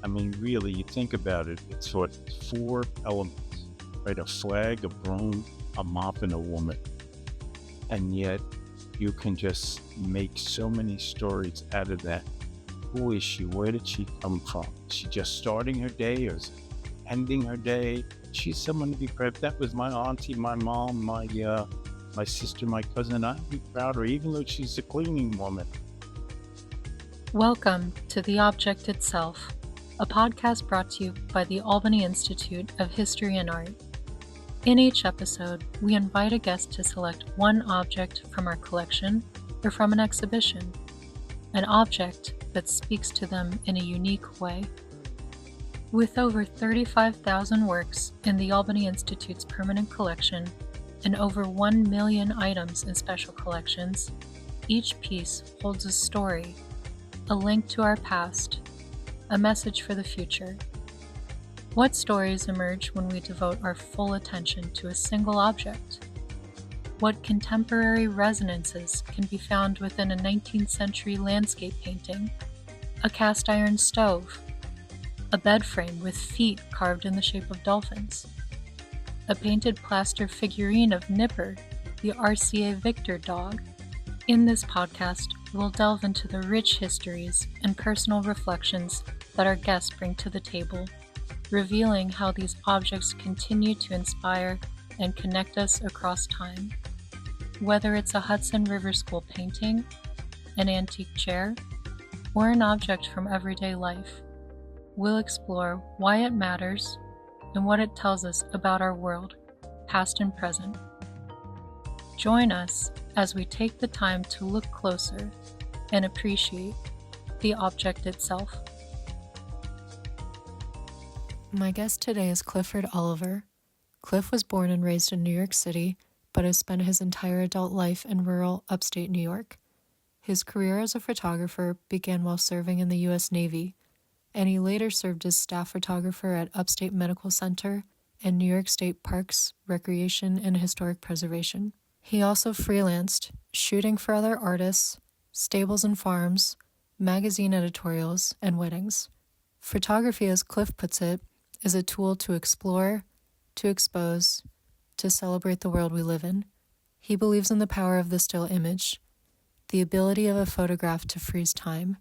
I mean, really, you think about it, it's what, four elements, right? A flag, a broom, a mop, and a woman. And yet you can just make so many stories out of that. Who is she? Where did she come from? Is she just starting her day or is it ending her day? She's someone to be proud of. That was my auntie, my mom, my sister, my cousin. I'd be proud of her, even though she's a cleaning woman. Welcome to The Object Itself, a podcast brought to you by the Albany Institute of History and Art. In each episode, we invite a guest to select one object from our collection or from an exhibition, an object that speaks to them in a unique way. With over 35,000 works in the Albany Institute's permanent collection and over 1 million items in special collections, each piece holds a story, a link to our past, a message for the future. What stories emerge when we devote our full attention to a single object? What contemporary resonances can be found within a 19th century landscape painting, a cast iron stove, a bed frame with feet carved in the shape of dolphins, a painted plaster figurine of Nipper, the RCA Victor dog? In this podcast, we'll delve into the rich histories and personal reflections that our guests bring to the table, revealing how these objects continue to inspire and connect us across time. Whether it's a Hudson River School painting, an antique chair, or an object from everyday life, we'll explore why it matters and what it tells us about our world, past and present. Join us as we take the time to look closer and appreciate the object itself. My guest today is Clifford Oliver. Cliff was born and raised in New York City, but has spent his entire adult life in rural upstate New York. His career as a photographer began while serving in the U.S. Navy, and he later served as staff photographer at Upstate Medical Center and New York State Parks, Recreation, and Historic Preservation. He also freelanced, shooting for other artists, stables and farms, magazine editorials, and weddings. Photography, as Cliff puts it, is a tool to explore, to expose, to celebrate the world we live in. He believes in the power of the still image, the ability of a photograph to freeze time.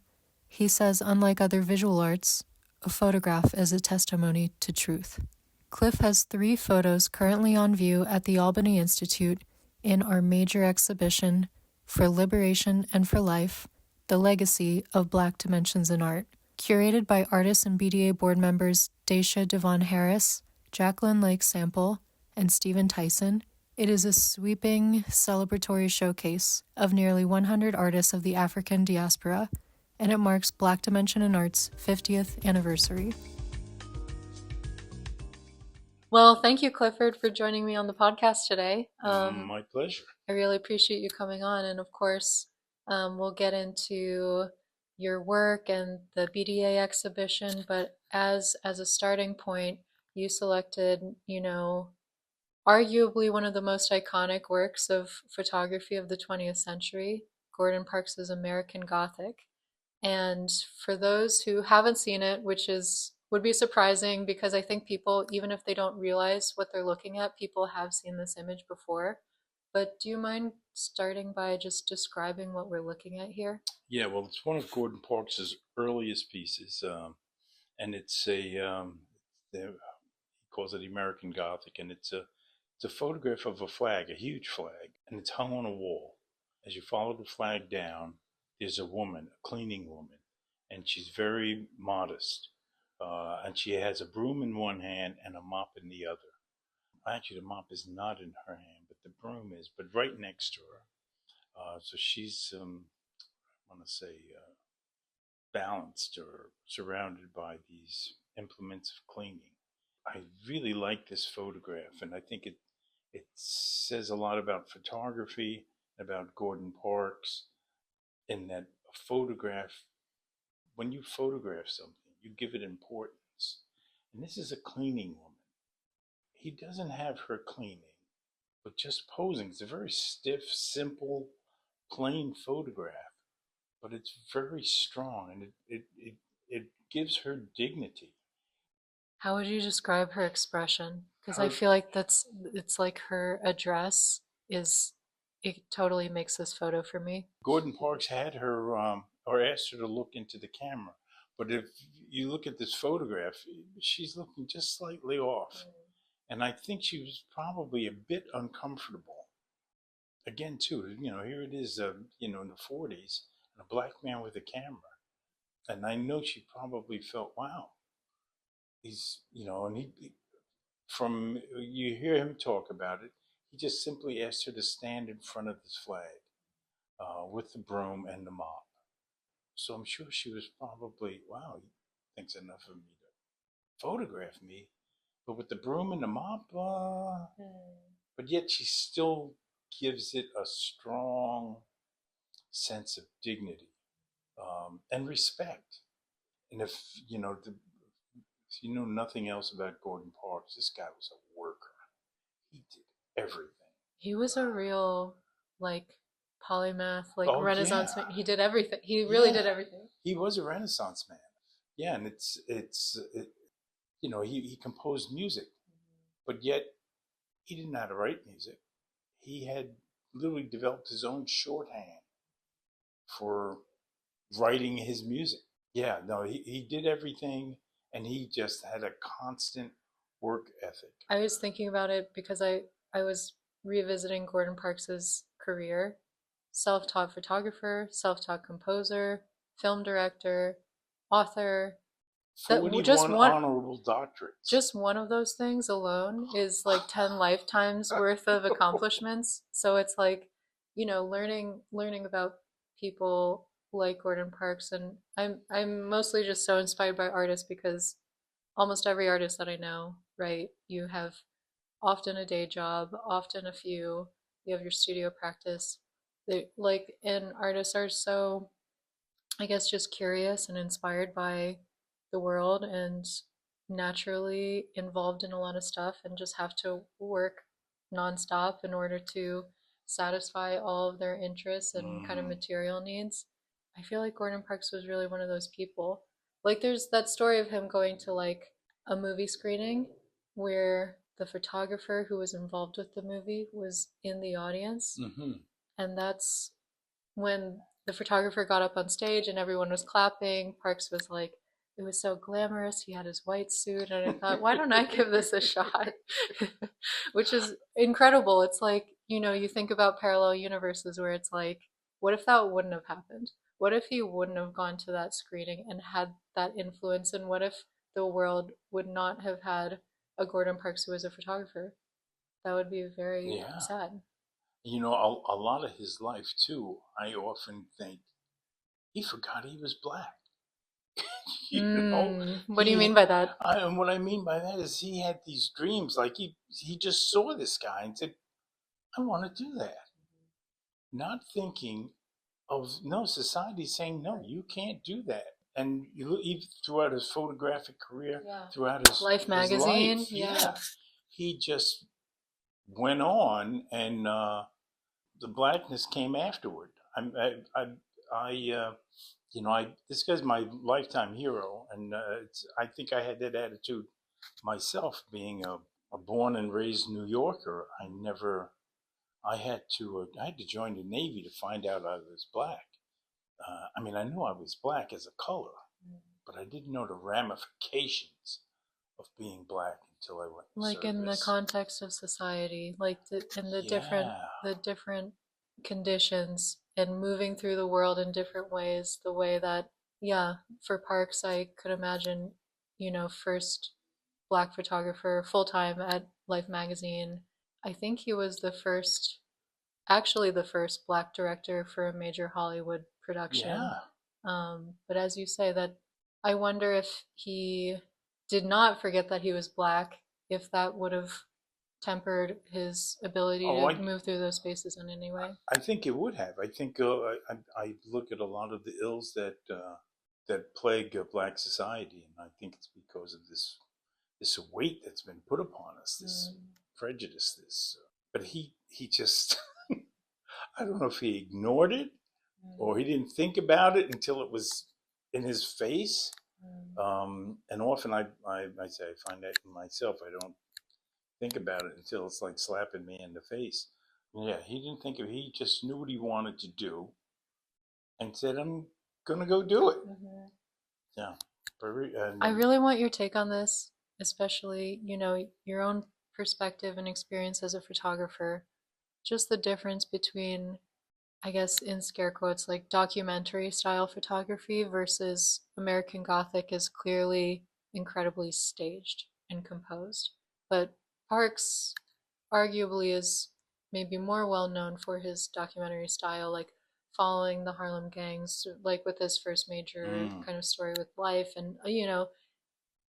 He says, unlike other visual arts, a photograph is a testimony to truth. Cliff has 3 photos currently on view at the Albany Institute in our major exhibition, For Liberation and for Life, The Legacy of Black Dimensions in Art, curated by artists and BDA board members Daisha Devon Harris, Jacqueline Lake Sample, and Stephen Tyson. It is a sweeping, celebratory showcase of nearly 100 artists of the African diaspora, and it marks Black Dimension in Art's 50th anniversary. Well, thank you, Clifford, for joining me on the podcast today. My pleasure. I really appreciate you coming on, and of course, we'll get into your work and the BDA exhibition, but as a starting point, you selected, arguably one of the most iconic works of photography of the 20th century, Gordon Parks's American Gothic. And for those who haven't seen it, which would be surprising because I think people, even if they don't realize what they're looking at, people have seen this image before. But do you mind starting by just describing what we're looking at here? Yeah, well, it's one of Gordon Parks's earliest pieces, and it's he calls it the American Gothic, and it's a photograph of a flag, a huge flag, and it's hung on a wall. As you follow the flag down, there's a woman, a cleaning woman, and she's very modest, and she has a broom in one hand and a mop in the other. Actually, the mop is not in her hand, but the broom is, but right next to her. So she's, I want to say, balanced or surrounded by these implements of cleaning. I really like this photograph, and I think it says a lot about photography, about Gordon Parks, in that a photograph, when you photograph something, you give it importance. And this is a cleaning woman. He doesn't have her cleaning, but just posing. It's a very stiff, simple, plain photograph, but it's very strong, and it gives her dignity. How would you describe her expression? Because I Her feel like it's like her address it totally makes this photo for me. Gordon Parks had her or asked her to look into the camera, but if you look at this photograph, she's looking just slightly off, and I think she was probably a bit uncomfortable. Again, too, here it is, in the 40s, and a black man with a camera, and I know she probably felt, wow, he's, and from you hear him talk about it, he just simply asked her to stand in front of this flag with the broom and the mop. So I'm sure she was probably, wow, he thinks enough of me to photograph me, but with the broom and the mop, but yet she still gives it a strong sense of dignity and respect. And if you know nothing else about Gordon Parks, this guy was a worker. He did everything. He was a real, like, polymath, like Oh Renaissance yeah, man. He did everything. He really did everything. he was a Renaissance man. Yeah, and he composed music, but yet he didn't know how to write music. He had literally developed his own shorthand for writing his music. Yeah, no, he did everything, and he just had a constant work ethic. I was thinking about it because I was revisiting Gordon Parks's career. Self-taught photographer, self-taught composer, film director, author. That 41 just one honorable doctorates. just one of those things alone is like 10 lifetimes worth of accomplishments. So it's like, learning about people like Gordon Parks, and I'm mostly just so inspired by artists because almost every artist that I know, right, you have often a day job, often a few, you have your studio practice. And artists are so, I guess, just curious and inspired by the world and naturally involved in a lot of stuff and just have to work nonstop in order to satisfy all of their interests and kind of Mm. material needs. I feel like Gordon Parks was really one of those people. Like there's that story of him going to like a movie screening where the photographer who was involved with the movie was in the audience, Mm-hmm. and that's when the photographer got up on stage and everyone was clapping. Parks was like, it was so glamorous. He had his white suit, and I thought, why don't I give this a shot? Which is incredible. It's like, you think about parallel universes where it's like, what if that wouldn't have happened? What if he wouldn't have gone to that screening and had that influence? And what if the world would not have had a Gordon Parks who was a photographer? That would be very Yeah. sad. A lot of his life, too, I often think he forgot he was black. What do you mean by that? And what I mean by that is he had these dreams. Like he just saw this guy and said, I want to do that. Not thinking of, no, society saying, no, you can't do that. And even throughout his photographic career, Yeah. throughout his Life magazine, life, yeah. he just went on, and the blackness came afterward. This guy's my lifetime hero, and I think I had that attitude myself, being a born and raised New Yorker. I had to join the Navy to find out I was black. I knew I was black as a color, but I didn't know the ramifications of being black until I went Like in the context of society, like in the different conditions and moving through the world in different ways. The way that, yeah, for Parks, I could imagine, first black photographer full time at Life magazine. I think he was actually the first black director for a major Hollywood production. Yeah. But as you say, that I wonder if he did not forget that he was black, if that would have tempered his ability to move through those spaces in any way. I think it would have. I think I look at a lot of the ills that plague black society, and I think it's because of this weight that's been put upon us, this prejudice, but he just I don't know if he ignored it or he didn't think about it until it was in his face. And often I say I find that in myself. I don't think about it until it's like slapping me in the face. Yeah, he didn't think of. He just knew what he wanted to do and said, "I'm gonna go do it." Mm-hmm. Yeah, and I really want your take on this, especially, your own perspective and experience as a photographer. Just the difference between, I guess, in scare quotes, like documentary style photography versus American Gothic is clearly incredibly staged and composed. But Parks arguably is maybe more well known for his documentary style, like following the Harlem gangs, like with his first major mm, kind of story with life, and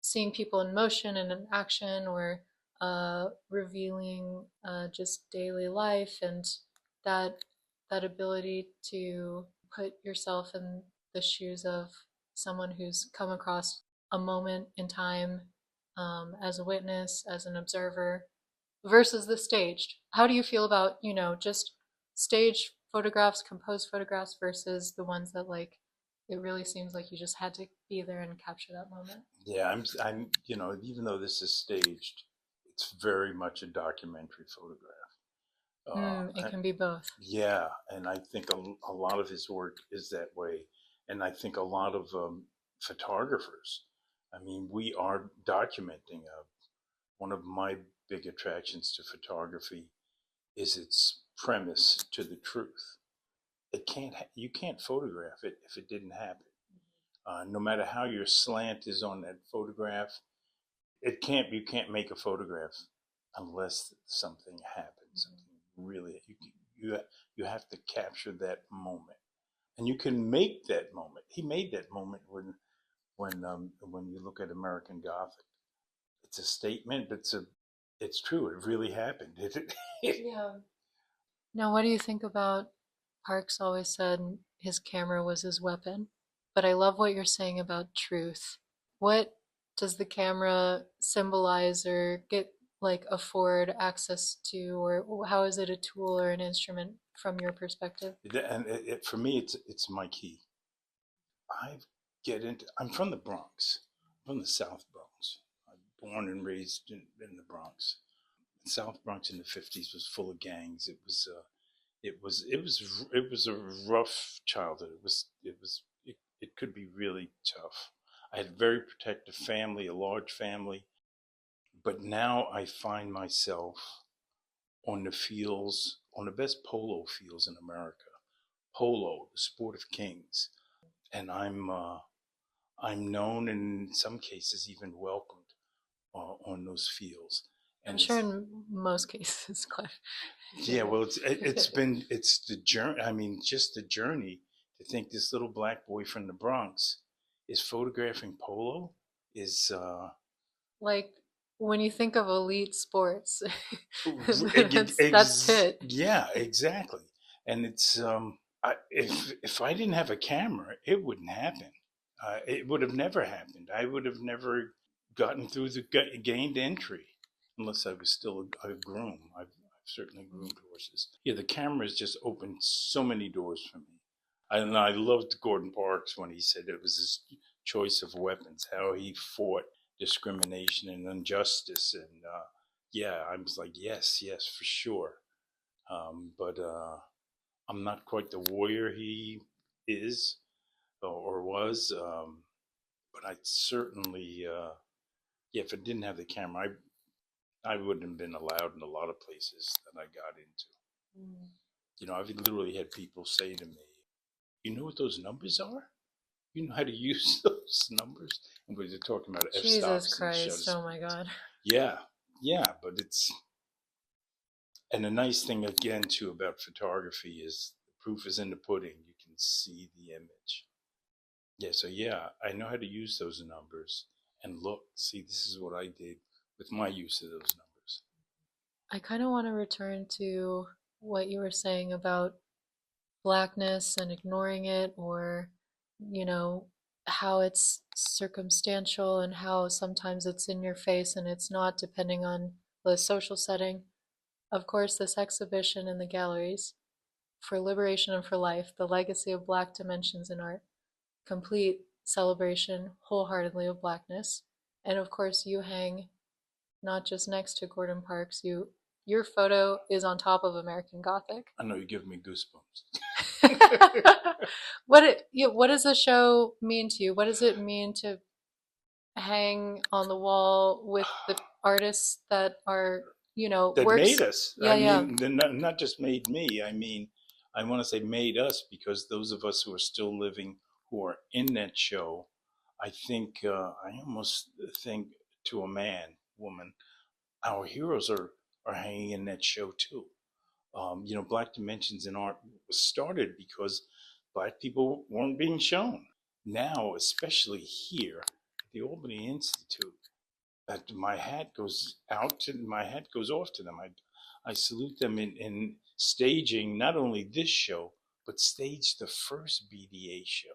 seeing people in motion and in action, or revealing just daily life, and that that ability to put yourself in the shoes of someone who's come across a moment in time, as a witness, as an observer, versus the staged. How do you feel about, just stage photographs, composed photographs, versus the ones that, like, it really seems like you just had to be there and capture that moment? yeah, even though this is staged, it's very much a documentary photograph. It Uh, can be both. yeah, and I think a lot of his work is that way, and I think a lot of photographers. I mean, we are documenting. One of my big attractions to photography is its premise to the truth. You can't photograph it if it didn't happen. No matter how your slant is on that photograph, you can't make a photograph unless something happens. Something really you have to capture that moment, and you can make that moment. He made that moment when you look at American Gothic. It's a statement. It's true. It really happened. Yeah. Now, what do you think about Parks always said his camera was his weapon? But I love what you're saying about truth. What does the camera symbolize or get, like, afford access to, or how is it a tool or an instrument from your perspective? And for me, it's my key. I I'm from the Bronx, from the South Bronx. I'm born and raised in the Bronx. The South Bronx in the '50s was full of gangs. It was a rough childhood. It could be really tough. I had a very protective family, a large family, but now I find myself on the fields, on the best polo fields in America. Polo, the sport of kings, and I'm known and in some cases even welcomed on those fields. I'm And sure it's in most cases, Cliff. yeah, well, it's the journey. I mean, just the journey to think this little black boy from the Bronx is photographing polo is Like, when you think of elite sports, that's it. yeah, exactly. And it's if I didn't have a camera, it wouldn't happen. It would have never happened. I would have never gotten through gained entry unless I was still a groom. I've certainly groomed horses. Yeah, the camera has just opened so many doors for me. And I loved Gordon Parks when he said it was his choice of weapons, how he fought discrimination and injustice. And yeah, I was like, yes, yes, for sure. But I'm not quite the warrior he is or was. But I certainly, yeah, if I didn't have the camera, I wouldn't have been allowed in a lot of places that I got into. Mm. You know, I've literally had people say to me, "You know what those numbers are? You know how to use those numbers?" And we're talking about f Jesus stops and Christ, shutter oh my speeds. God. Yeah, yeah, but it's and the nice thing again too about photography is the proof is in the pudding. You can see the image. Yeah, so yeah, I know how to use those numbers and look, see, this is what I did with my use of those numbers. I kind of want to return to what you were saying about blackness and ignoring it, or, you know, how it's circumstantial and how sometimes it's in your face and it's not, depending on the social setting. Of course, this exhibition in the galleries, For Liberation and for Life, The Legacy of Black Dimensions in Art, complete celebration wholeheartedly of Blackness. And of course, you hang not just next to Gordon Parks. Your photo is on top of American Gothic. I know you give me goosebumps. What does the show mean to you? What does it mean to hang on the wall with the artists that are, That works? made us. Yeah, I yeah. mean, not just made me. I mean, I want to say made us because those of us who are still living, who are in that show, I think, I almost think to a man, woman, our heroes are hanging in that show too. Black Dimensions in Art was started because black people weren't being shown. Now, especially here at the Albany Institute, that my hat goes off to them. I salute them in staging not only this show, but staged the first BDA show.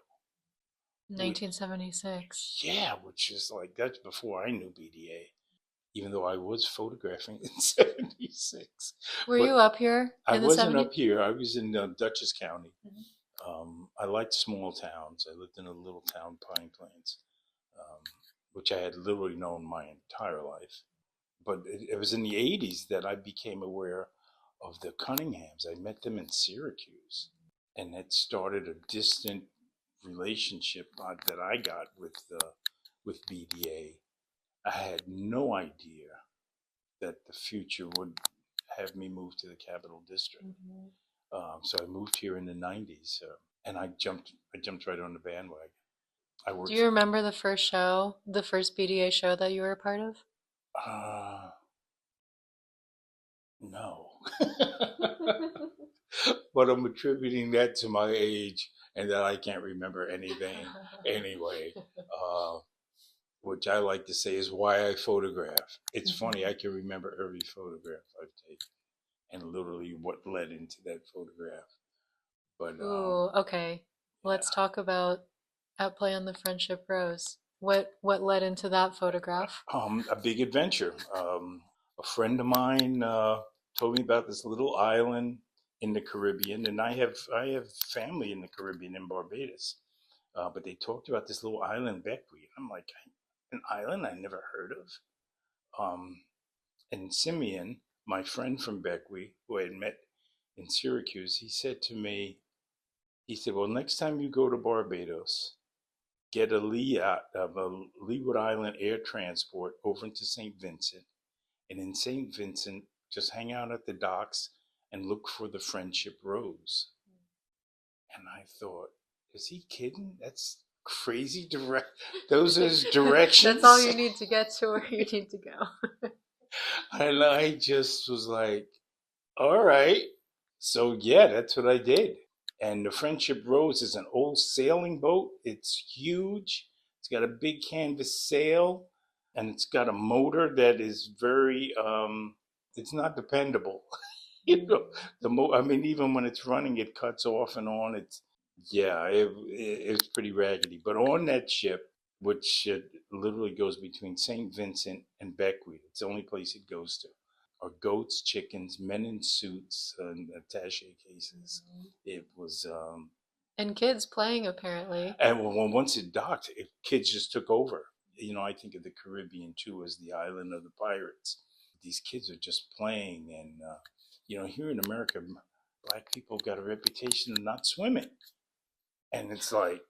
1976. Yeah, which is like, that's before I knew BDA, even though I was photographing in 76. Were But you up here I in the wasn't 70s? up here. I was in Dutchess County. Mhm. I liked small towns. I lived in a little town, Pine Plains, um, which I had literally known my entire life. But it was in the 80s that I became aware of the Cunninghams. I met them in Syracuse, and it started a distant relationship that I got with BDA. I had no idea that the future would have me move to the Capital District. Mhm. So I moved here in the 90s, and I jumped right on the bandwagon. I Do worked. you remember the first show, the first BDA show that you were a part of? No. But I'm attributing that to my age and that I can't remember anything anyway. Which I like to say is why I photograph. It's funny, I can remember every photograph I've taken and literally what led into that photograph. But Ooh, okay. Let's yeah. talk about At Play on the Friendship Rose. What led into that photograph? A big adventure. A friend of mine told me about this little island in the Caribbean, and I have family in the Caribbean in Barbados. But they talked about this little island, Bequia. I'm like, an island I never heard of. And Simeon, my friend from Bequia, who I had met in Syracuse, he said to me, he said, well, next time you go to Barbados, get a Leeward Island air transport over into St. Vincent. And in St. Vincent, just hang out at the docks and look for the Friendship Rose. And I thought, is he kidding? That's crazy direct. Those are his directions. That's all you need to get to where you need to go. And I just was like, all right. So yeah, that's what I did. And the Friendship Rose is an old sailing boat. It's huge. It's got a big canvas sail, and it's got a motor that is very. It's not dependable. I mean, even when it's running, it cuts off and on. It's pretty raggedy. But on that ship, which literally goes between St. Vincent and Beckwith, it's the only place it goes to, are goats, chickens, men in suits, and attaché cases. It was. And kids playing, apparently. And once it docked, kids just took over. I think of the Caribbean too as the island of the pirates. These kids are just playing, and here in America, black people got a reputation of not swimming, and it's like,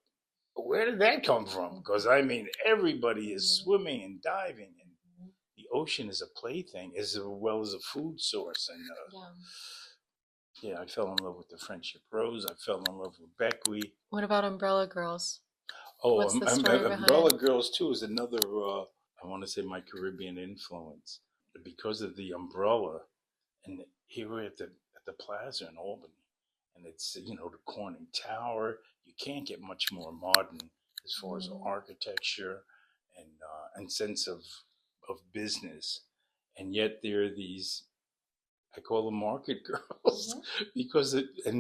where did that come from? Because I mean, everybody is swimming and diving, and the ocean is a plaything as well as a food source. And I fell in love with the Friendship Rose. I fell in love with Beckwith. What about Umbrella Girls? Oh, What's the story behind Umbrella Girls too is another. I want to say my Caribbean influence because of the umbrella, and here we're at the Plaza in Albany, and it's the Corning Tower. You can't get much more modern as far as architecture and sense of business, and yet there are these. I call them market girls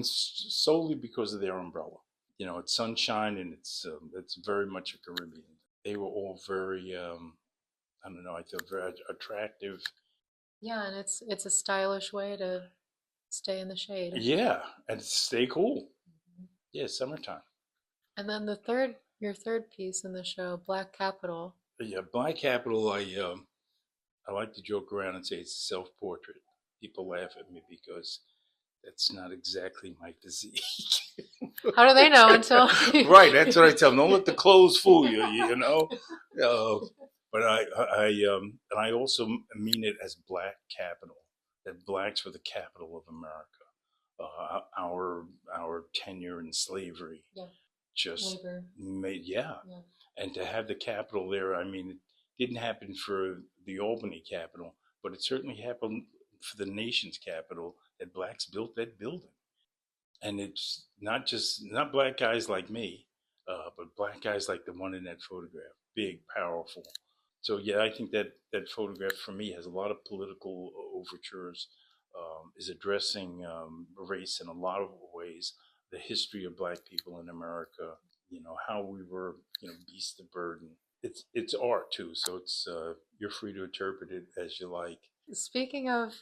solely because of their umbrella. It's sunshine and it's very much a Caribbean. They were all very, I don't know, I feel very attractive. Yeah, and it's a stylish way to stay in the shade. Yeah, and stay cool. Yeah, summertime. And then the third Your third piece in the show, Black Capital. Yeah, Black Capital. I like to joke around and say it's a self-portrait. People laugh at me because that's not exactly my physique. How do they know until? Right, that's what I tell them. Don't let the clothes fool you. You know. But and I also mean it as Black Capital. That blacks were the capital of America. Our tenure in slavery just Labor. made, yeah. And to have the capital there, I mean, it didn't happen for the Albany capital, but it certainly happened for the nation's capital that blacks built that building. And it's not black guys like me, but black guys like the one in that photograph, big, powerful. So yeah, I think that that photograph for me has a lot of political overtures, is addressing race in a lot of ways, the history of black people in America, how we were, beasts of burden. It's art too, so it's you're free to interpret it as you like. Speaking of,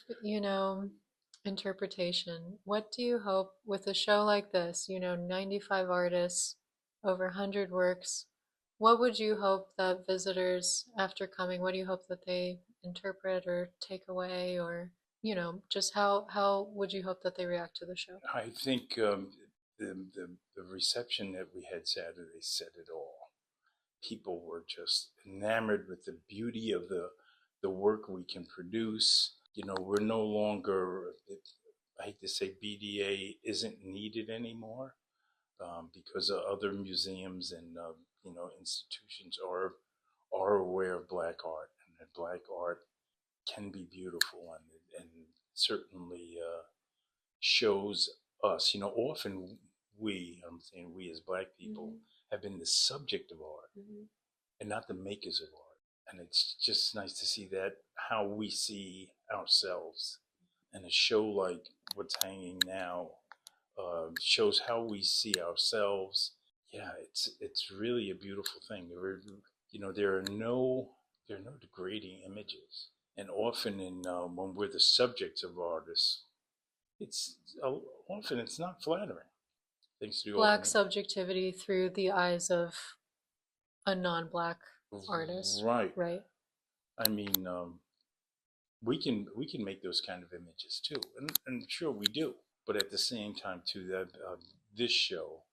interpretation, what do you hope with a show like this, 95 artists, over 100 works, what would you hope that visitors, after coming, what do you hope that they interpret or take away, or, just how would you hope that they react to the show? I think the reception that we had Saturday said it all. People were just enamored with the beauty of the work we can produce. We're no longer, I hate to say BDA isn't needed anymore, because other museums and institutions are aware of black art, and that black art can be beautiful, and certainly shows us. Often I'm saying we as black people have been the subject of art and not the makers of art. And it's just nice to see that, how we see ourselves. And a show like what's hanging now shows how we see ourselves. Yeah, it's really a beautiful thing. There are no degrading images, and often in when we're the subjects of artists, it's often it's not flattering. Thanks to the Black opening. subjectivity through the eyes of a non-black artist, Right. right? I mean, we can make those kind of images too, and sure we do. But at the same time, too, that this show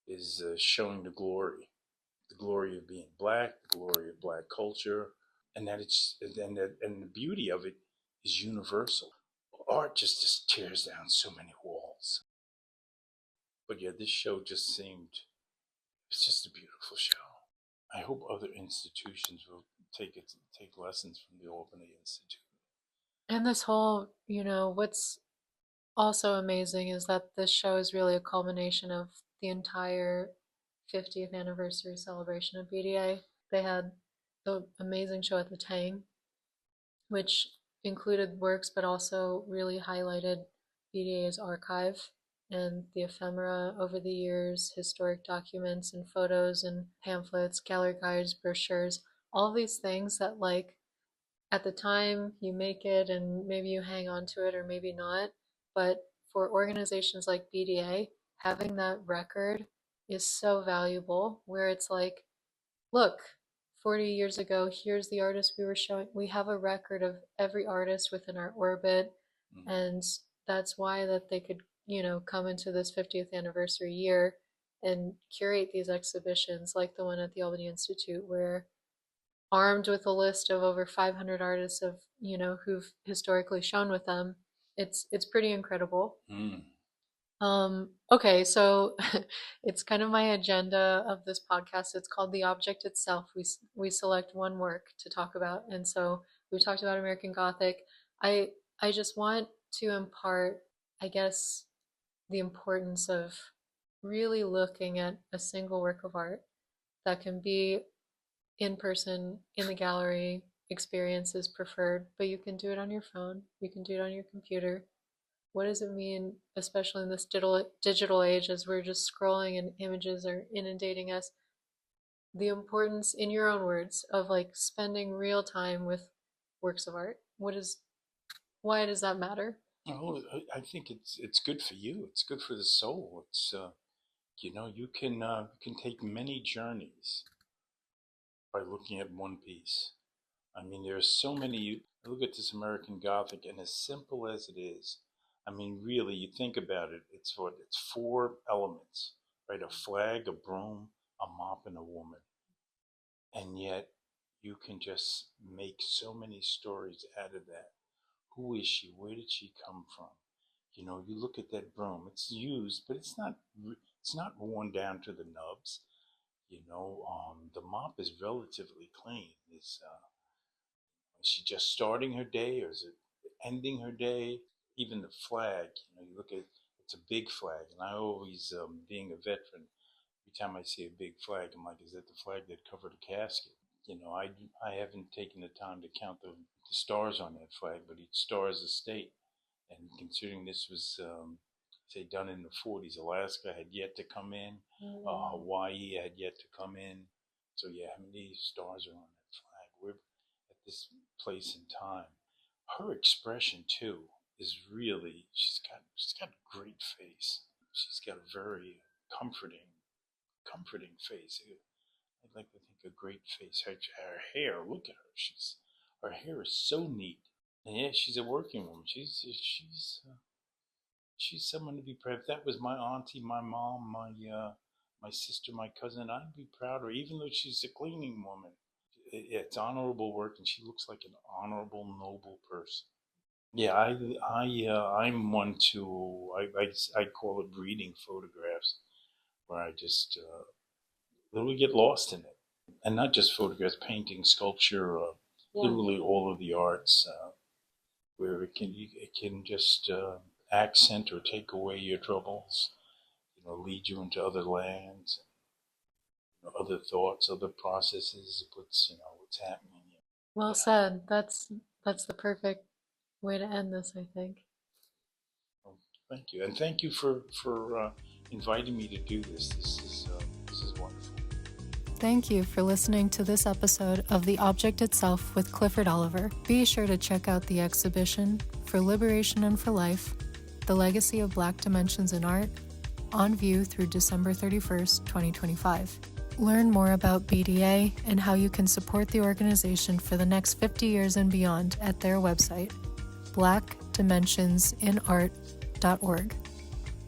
is showing the glory of being black, the glory of black culture, and and the beauty of it is universal. Art just tears down so many walls. But yeah, this show just seemed, it's just a beautiful show. I hope other institutions will take lessons from the Albany Institute. And this whole, what's also amazing is that this show is really a culmination of the entire 50th anniversary celebration of BDA. They had the amazing show at the Tang, which included works but also really highlighted BDA's archive and the ephemera over the years, historic documents and photos and pamphlets, gallery guides, brochures, all these things that, like, at the time you make it and maybe you hang on to it or maybe not. But for organizations like BDA, having that record is so valuable, where it's like, look, 40 years ago, here's the artist we were showing. We have a record of every artist within our orbit. And that's why that they could, come into this 50th anniversary year and curate these exhibitions like the one at the Albany Institute, where armed with a list of over 500 artists of who've historically shown with them, it's pretty incredible. Okay, so it's kind of my agenda of this podcast. It's called The Object Itself. We select one work to talk about, and so we talked about American Gothic. I just want to impart, I guess, the importance of really looking at a single work of art that can be in person in the gallery. Experience is preferred, but you can do it on your phone, you can do it on your computer. What does it mean, especially in this digital age, as we're just scrolling and images are inundating us? The importance, in your own words, of like spending real time with works of art. Why does that matter? Oh, I think it's good for you. It's good for the soul. You can take many journeys by looking at one piece. I mean, there's so many. I look at this American Gothic, and as simple as it is, I mean, really, you think about it. It's four elements, right? A flag, a broom, a mop, and a woman, and yet you can just make so many stories out of that. Who is she? Where did she come from? You look at that broom. It's used, but it's not worn down to the nubs. The mop is relatively clean. Is she just starting her day, or is it ending her day? Even the flag, you look at it's a big flag, and I always, being a veteran, every time I see a big flag, I'm like, is that the flag that covered a casket? I haven't taken the time to count the stars on that flag, but each star is a state. And considering this was, say, done in the 40s, Alaska had yet to come in, Hawaii had yet to come in. So yeah, how many stars are on that flag? We're at this place in time. Her expression too is really, she's got a great face. She's got a very comforting face. I'd like to think a great face. Her hair, look at her. Her hair is so neat. And yeah, she's a working woman. She's someone to be proud of. If that was my auntie, my mom, my sister, my cousin, I'd be proud of her, even though she's a cleaning woman. It's honorable work, and she looks like an honorable, noble person. Yeah, I'm one to, I call it reading photographs, where I just literally get lost in it. And not just photographs, painting, sculpture, literally all of the arts, where it can just accent or take away your troubles, lead you into other lands, other thoughts, other processes. What's happening. Well said. That's the perfect way to end this, I think. Well, thank you, and thank you for inviting me to do this. This is wonderful. Thank you for listening to this episode of The Object Itself with Clifford Oliver. Be sure to check out the exhibition For Liberation and for Life, The Legacy of Black Dimensions in Art, on view through December 31st, 2025. Learn more about BDA and how you can support the organization for the next 50 years and beyond at their website, blackdimensionsinart.org.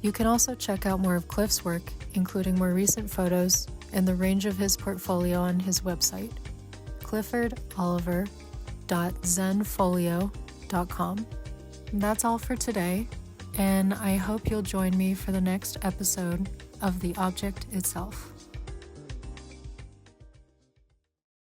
You can also check out more of Cliff's work, including more recent photos and the range of his portfolio on his website, cliffordoliver.zenfolio.com. That's all for today, and I hope you'll join me for the next episode of The Object Itself.